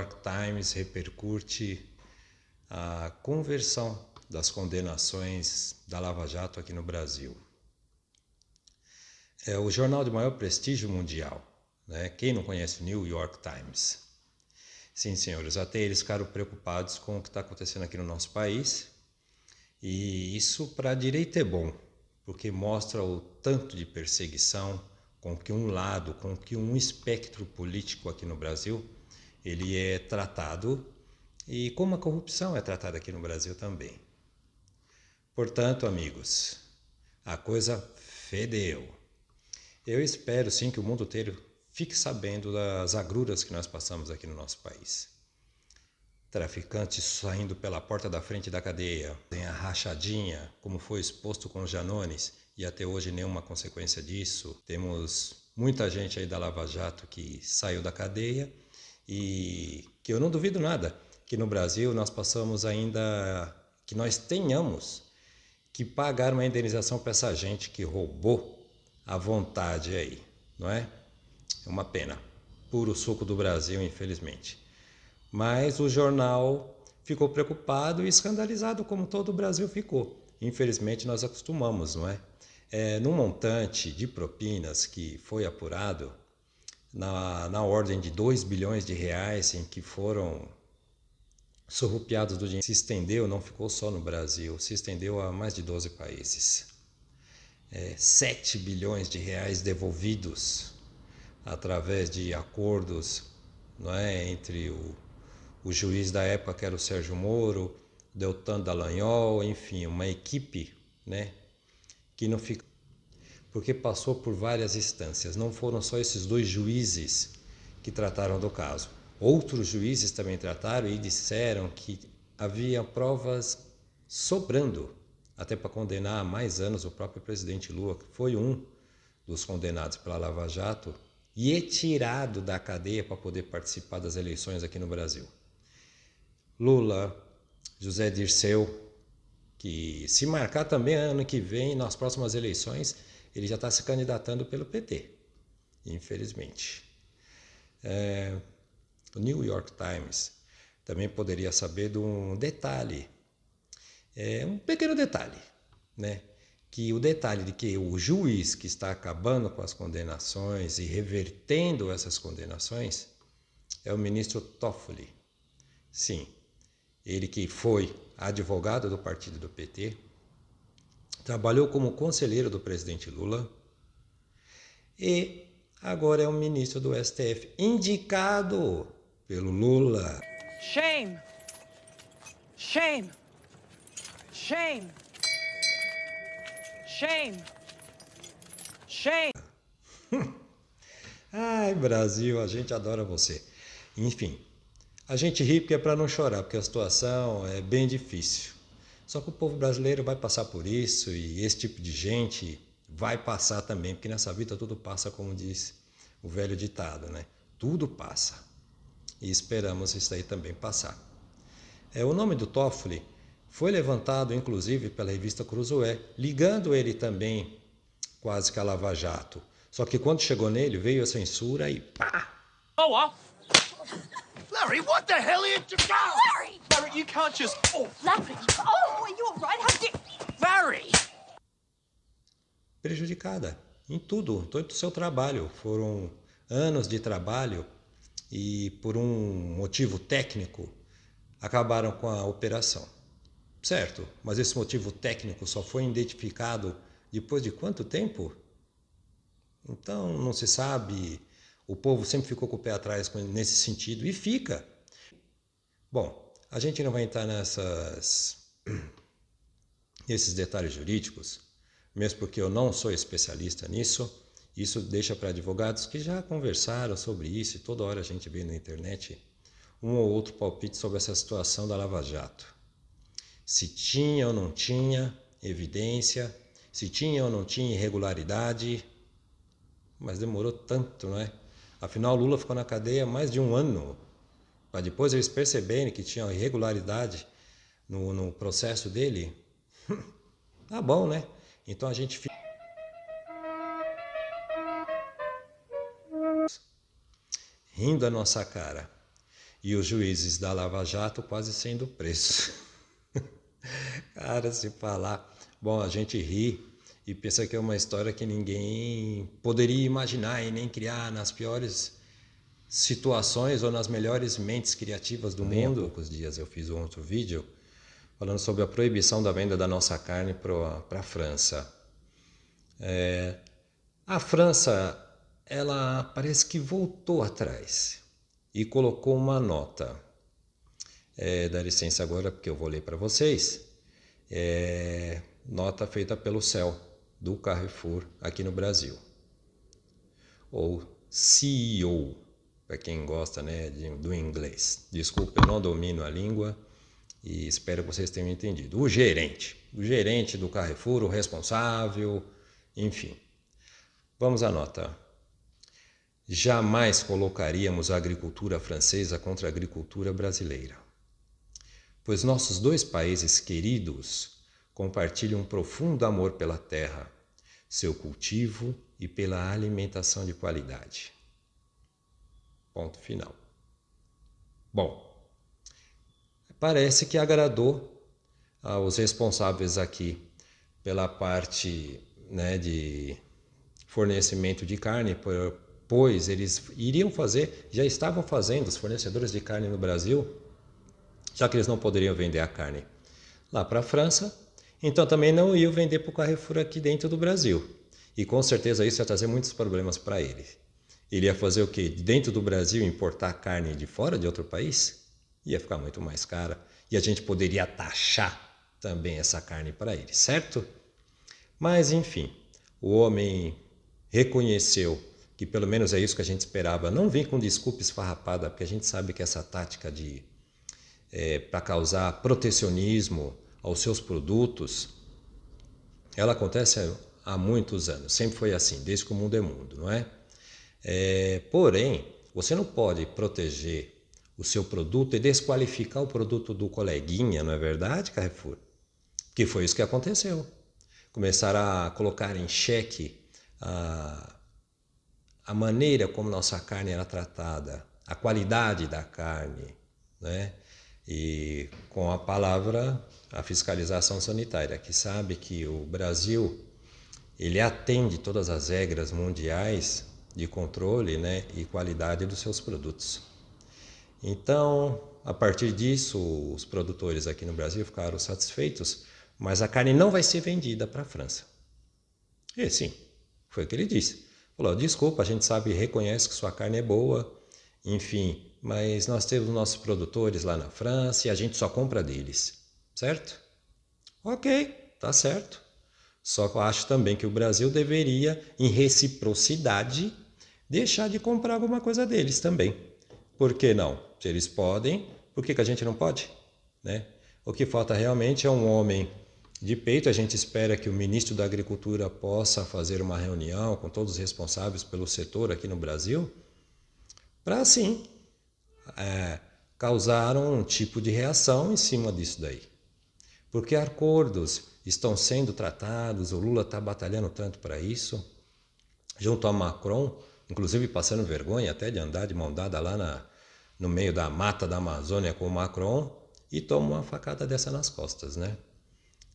York Times repercute a conversão das condenações da Lava Jato aqui no Brasil. É o jornal de maior prestígio mundial, né? Quem não conhece o New York Times? Sim, senhores, até eles ficaram preocupados com o que está acontecendo aqui no nosso país. E isso para a direita é bom, porque mostra o tanto de perseguição com que um espectro político aqui no Brasil ele é tratado e como a corrupção é tratada aqui no Brasil também. Portanto, amigos, a coisa fedeu. Eu espero sim que o mundo inteiro fique sabendo das agruras que nós passamos aqui no nosso país. Traficantes saindo pela porta da frente da cadeia, tem a rachadinha, como foi exposto com os Janones, e até hoje nenhuma consequência disso. Temos muita gente aí da Lava Jato que saiu da cadeia e que eu não duvido nada que no Brasil nós passamos ainda, que nós tenhamos que pagar uma indenização para essa gente que roubou à vontade aí, não é? É uma pena. Puro suco do Brasil, infelizmente. Mas o jornal ficou preocupado e escandalizado como todo o Brasil ficou. Infelizmente nós acostumamos, não é? Num montante de propinas que foi apurado, na ordem de 2 bilhões de reais em que foram surrupiados do dinheiro, se estendeu, não ficou só no Brasil, se estendeu a mais de 12 países. 7 bilhões de reais devolvidos através de acordos, não é, entre o juiz da época, que era o Sérgio Moro, Deltan Dallagnol, enfim, uma equipe, né, que não fica, porque passou por várias instâncias. Não foram só esses dois juízes que trataram do caso. Outros juízes também trataram e disseram que havia provas sobrando, até para condenar há mais anos o próprio presidente Lula, que foi um dos condenados pela Lava Jato e é tirado da cadeia para poder participar das eleições aqui no Brasil. Lula, José Dirceu, que se marcar também ano que vem, nas próximas eleições, ele já está se candidatando pelo PT, infelizmente. O New York Times também poderia saber de um detalhe, um pequeno detalhe, né? Que o detalhe de que o juiz que está acabando com as condenações e revertendo essas condenações é o ministro Toffoli. Sim, ele que foi advogado do partido do PT, trabalhou como conselheiro do presidente Lula e agora é o ministro do STF, indicado pelo Lula. Shame! Shame! Shame! Shame! Shame! Ai, Brasil, a gente adora você. Enfim, a gente ri porque é para não chorar, porque a situação é bem difícil. Só que o povo brasileiro vai passar por isso e esse tipo de gente vai passar também, porque nessa vida tudo passa, como diz o velho ditado, né? Tudo passa. E esperamos isso aí também passar. O nome do Toffoli foi levantado, inclusive, pela revista Cruzoé, ligando ele também quase que a Lava Jato. Só que quando chegou nele, veio a censura e pá! Oh, off! Larry, what the hell are you doing? Larry! Larry, you can't just... Oh, Larry! Oh, are you all right? How did... Larry! Prejudicada em tudo, todo o seu trabalho. Foram anos de trabalho e por um motivo técnico acabaram com a operação. Certo, mas esse motivo técnico só foi identificado depois de quanto tempo? Então não se sabe, o povo sempre ficou com o pé atrás nesse sentido e fica. Bom, a gente não vai entrar nesses detalhes jurídicos, mesmo porque eu não sou especialista nisso. Isso deixa para advogados que já conversaram sobre isso e toda hora a gente vê na internet um ou outro palpite sobre essa situação da Lava Jato. Se tinha ou não tinha evidência, se tinha ou não tinha irregularidade, mas demorou tanto, não é? Afinal, Lula ficou na cadeia mais de um ano, para depois eles perceberem que tinha irregularidade no processo dele. Tá bom, né? Então a gente fica rindo a nossa cara. e os juízes da Lava Jato quase sendo presos. Cara, se falar... Bom, a gente ri e pensa que é uma história que ninguém poderia imaginar e nem criar nas piores situações ou nas melhores mentes criativas do mundo. Há poucos dias eu fiz um outro vídeo falando sobre a proibição da venda da nossa carne para a França. A França, ela parece que voltou atrás e colocou uma nota. Dá licença agora porque eu vou ler para vocês. Nota feita pelo CEL, do Carrefour, aqui no Brasil. Ou CEO, para quem gosta, né, do inglês. Desculpa, eu não domino a língua e espero que vocês tenham entendido. O gerente do Carrefour, o responsável, enfim. Vamos à nota. Jamais colocaríamos a agricultura francesa contra a agricultura brasileira, pois nossos dois países queridos compartilham um profundo amor pela terra, seu cultivo e pela alimentação de qualidade. Ponto final. Bom, parece que agradou aos responsáveis aqui pela parte, né, de fornecimento de carne, pois eles iriam fazer, já estavam fazendo, os fornecedores de carne no Brasil, já que eles não poderiam vender a carne lá para a França, então também não iam vender para o Carrefour aqui dentro do Brasil. E com certeza isso ia trazer muitos problemas para ele. Ele ia fazer o quê? Dentro do Brasil importar carne de fora de outro país? Ia ficar muito mais cara. E a gente poderia taxar também essa carne para ele, certo? Mas enfim, o homem reconheceu que pelo menos é isso que a gente esperava. Não vem com desculpa esfarrapada, porque a gente sabe que essa tática para causar protecionismo aos seus produtos, ela acontece há muitos anos. Sempre foi assim, desde que o mundo é mundo, não é? Porém, você não pode proteger o seu produto e desqualificar o produto do coleguinha, não é verdade, Carrefour? Que foi isso que aconteceu. Começaram a colocar em xeque a maneira como nossa carne era tratada, a qualidade da carne, né? E com a palavra, a fiscalização sanitária, que sabe que o Brasil, ele atende todas as regras mundiais de controle, né, e qualidade dos seus produtos. Então, a partir disso, os produtores aqui no Brasil ficaram satisfeitos, mas a carne não vai ser vendida para a França. E sim, foi o que ele disse. Falou, desculpa, a gente sabe e reconhece que sua carne é boa, enfim, mas nós temos nossos produtores lá na França e a gente só compra deles, certo? Ok, tá certo. Só que eu acho também que o Brasil deveria, em reciprocidade, deixar de comprar alguma coisa deles também. Por que não? Se eles podem, por que a gente não pode? Né? O que falta realmente é um homem de peito. A gente espera que o ministro da Agricultura possa fazer uma reunião com todos os responsáveis pelo setor aqui no Brasil, para assim causar um tipo de reação em cima disso daí. Porque acordos estão sendo tratados, o Lula está batalhando tanto para isso, junto a Macron, inclusive passando vergonha até de andar de mão dada lá no meio da mata da Amazônia com o Macron, e toma uma facada dessa nas costas, né?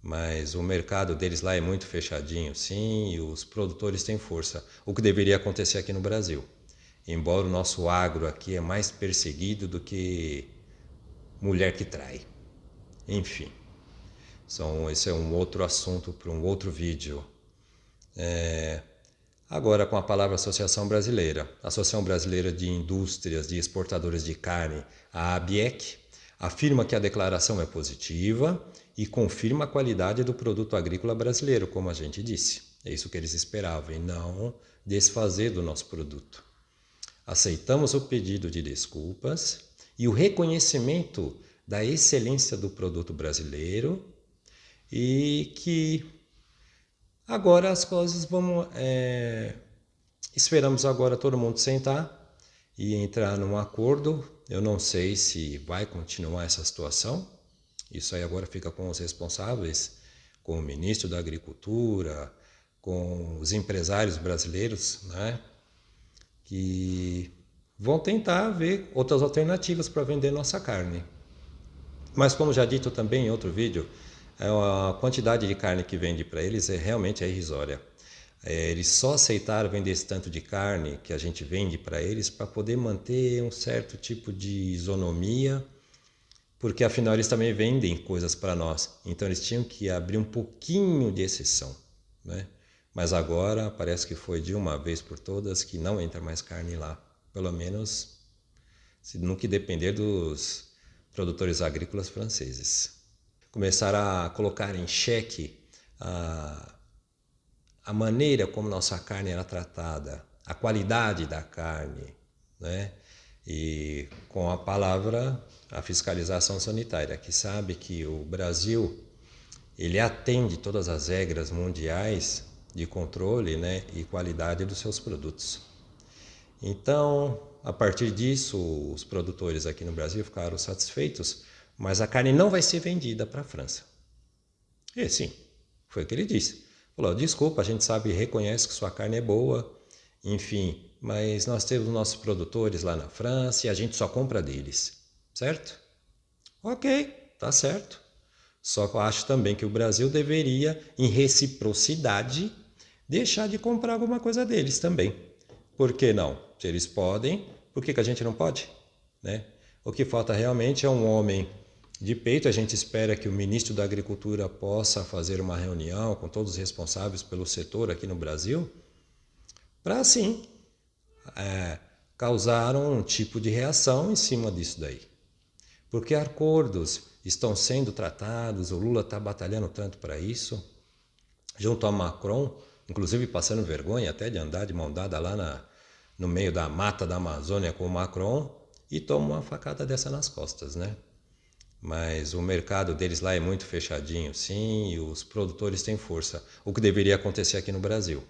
Mas o mercado deles lá é muito fechadinho, sim, e os produtores têm força, o que deveria acontecer aqui no Brasil. Embora o nosso agro aqui é mais perseguido do que mulher que trai. Enfim, esse é um outro assunto para um outro vídeo. Agora com a palavra Associação Brasileira. A Associação Brasileira de Indústrias de Exportadores de Carne, a ABIEC, afirma que a declaração é positiva e confirma a qualidade do produto agrícola brasileiro, como a gente disse. É isso que eles esperavam, e não desfazer do nosso produto. Aceitamos o pedido de desculpas e o reconhecimento da excelência do produto brasileiro, e que agora as coisas vão... esperamos agora todo mundo sentar e entrar num acordo. Eu não sei se vai continuar essa situação. Isso aí agora fica com os responsáveis, com o ministro da Agricultura, com os empresários brasileiros, né? Que vão tentar ver outras alternativas para vender nossa carne. Mas como já dito também em outro vídeo, a quantidade de carne que vende para eles realmente é irrisória. Eles só aceitaram vender esse tanto de carne que a gente vende para eles para poder manter um certo tipo de isonomia, porque afinal eles também vendem coisas para nós. Então eles tinham que abrir um pouquinho de exceção, né? Mas agora parece que foi de uma vez por todas que não entra mais carne lá. Pelo menos no que depender dos produtores agrícolas franceses. Começaram a colocar em xeque a maneira como nossa carne era tratada, a qualidade da carne, né? E com a palavra, a fiscalização sanitária, que sabe que o Brasil ele atende todas as regras mundiais de controle, né, e qualidade dos seus produtos. Então, a partir disso, os produtores aqui no Brasil ficaram satisfeitos, mas a carne não vai ser vendida para a França. E sim, foi o que ele disse. Falou, desculpa, a gente sabe e reconhece que sua carne é boa, enfim, mas nós temos nossos produtores lá na França e a gente só compra deles, certo? Ok, tá certo. Só que eu acho também que o Brasil deveria, em reciprocidade, deixar de comprar alguma coisa deles também. Por que não? Se eles podem, por que a gente não pode? Né? O que falta realmente é um homem de peito. A gente espera que o ministro da Agricultura possa fazer uma reunião com todos os responsáveis pelo setor aqui no Brasil, para assim causar um tipo de reação em cima disso daí. Porque acordos estão sendo tratados, o Lula está batalhando tanto para isso, junto a Macron, inclusive passando vergonha até de andar de mão dada lá no meio da mata da Amazônia com o Macron, e toma uma facada dessa nas costas, né? Mas o mercado deles lá é muito fechadinho, sim, e os produtores têm força, o que deveria acontecer aqui no Brasil.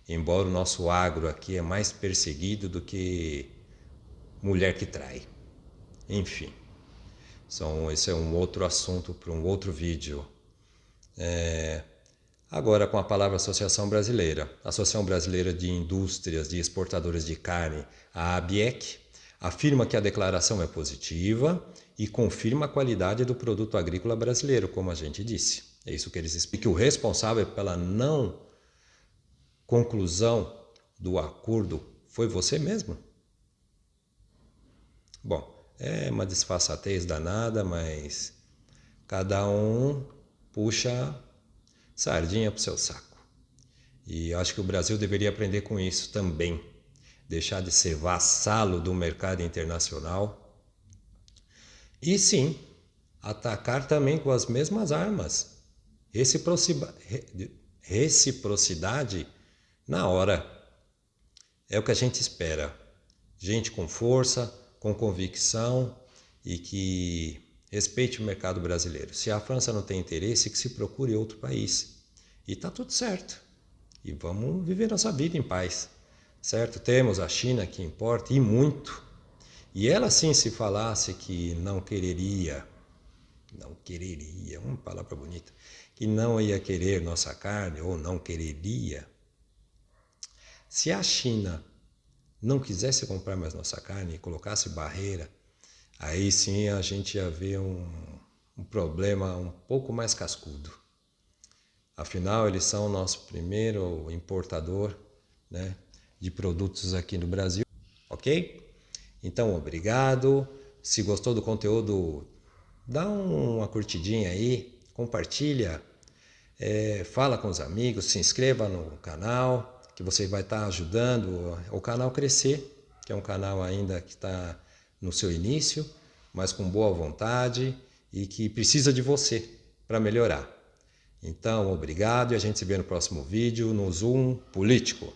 Embora o nosso agro aqui é mais perseguido do que mulher que trai. Enfim, esse é um outro assunto para um outro vídeo. Agora com a palavra Associação Brasileira. A Associação Brasileira de Indústrias de Exportadoras de Carne, a ABIEC, afirma que a declaração é positiva e confirma a qualidade do produto agrícola brasileiro, como a gente disse. É isso que eles explicam. Que o responsável pela não conclusão do acordo foi você mesmo? Bom, é uma disfarçatez danada, mas cada um puxa sardinha para o seu saco. E acho que o Brasil deveria aprender com isso também. Deixar de ser vassalo do mercado internacional. E sim, atacar também com as mesmas armas. Reciprocidade na hora. É o que a gente espera. Gente com força, com convicção e que respeite o mercado brasileiro. Se a França não tem interesse, que se procure outro país. E está tudo certo. E vamos viver nossa vida em paz. Certo? Temos a China que importa, e muito. E ela sim, se falasse que não quereria, uma palavra bonita, que não ia querer nossa carne, ou não quereria. Se a China não quisesse comprar mais nossa carne e colocasse barreira, aí sim a gente ia ver um problema um pouco mais cascudo. Afinal, eles são o nosso primeiro importador, né, de produtos aqui no Brasil, ok? Então, obrigado. Se gostou do conteúdo, dá uma curtidinha aí, compartilha, fala com os amigos, se inscreva no canal, que você vai estar ajudando o canal a crescer, que é um canal ainda que está no seu início, mas com boa vontade e que precisa de você para melhorar. Então, obrigado e a gente se vê no próximo vídeo no Zoom Político.